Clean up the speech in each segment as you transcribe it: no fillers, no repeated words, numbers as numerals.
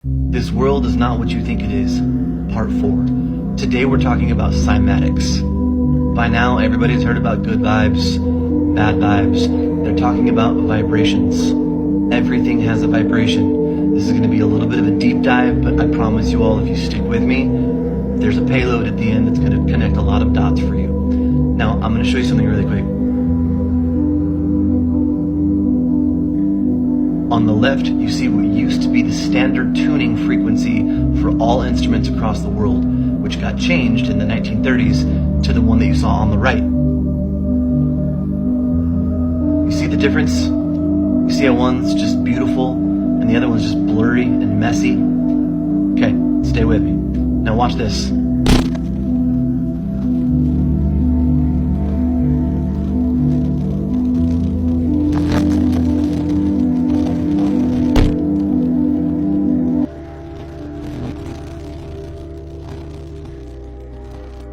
This world is not what you think it is. Part 4. Today we're talking about cymatics. By now everybody's heard about good vibes, bad vibes. They're talking about vibrations. Everything has a vibration. This is going to be a little bit of a deep dive, but I promise you all, if you stick with me, there's a payload at the end that's going to connect a lot of dots for you. Now, I'm going to show you something really quick. On the left, you see what used to be the standard tuning frequency for all instruments across the world, which got changed in the 1930s to the one that you saw on the right. You see the difference? You see how one's just beautiful and the other one's just blurry and messy? Okay, stay with me. Now watch this.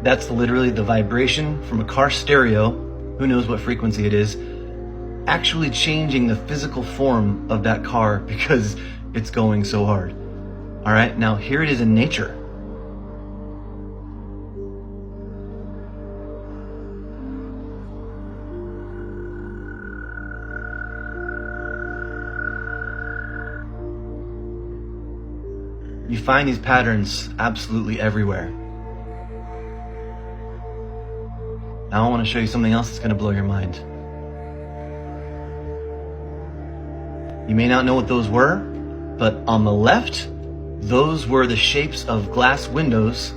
That's literally the vibration from a car stereo, who knows what frequency it is, actually changing the physical form of that car because it's going so hard. All right, now here it is in nature. You find these patterns absolutely everywhere. Now I want to show you something else that's going to blow your mind. You may not know what those were, but on the left, those were the shapes of glass windows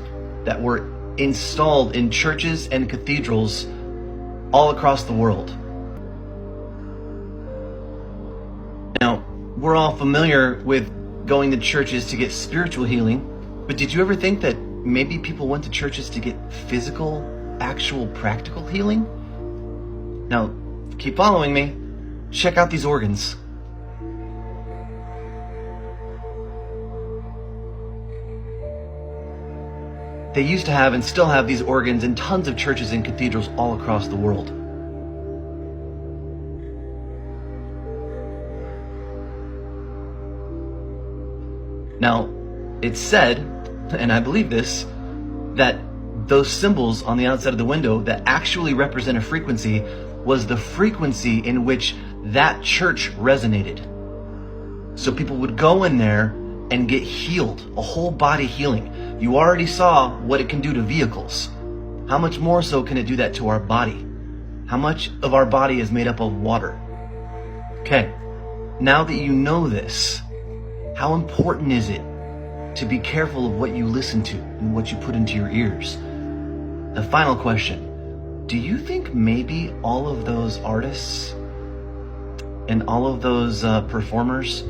that were installed in churches and cathedrals all across the world. Now, we're all familiar with going to churches to get spiritual healing, but did you ever think that maybe people went to churches to get physical, actual, practical healing? Now, keep following me. Check out these organs. They used to have and still have these organs in tons of churches and cathedrals all across the world. Now, it's said, and I believe this, that those symbols on the outside of the window that actually represent a frequency was the frequency in which that church resonated. So people would go in there and get healed, a whole body healing. You already saw what it can do to vehicles. How much more so can it do that to our body? How much of our body is made up of water? Okay, now that you know this, how important is it to be careful of what you listen to and what you put into your ears? The final question, do you think maybe all of those artists and all of those performers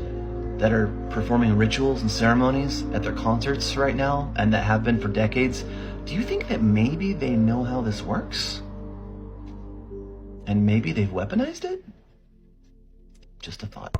that are performing rituals and ceremonies at their concerts right now, and that have been for decades, do you think that maybe they know how this works? And maybe they've weaponized it? Just a thought.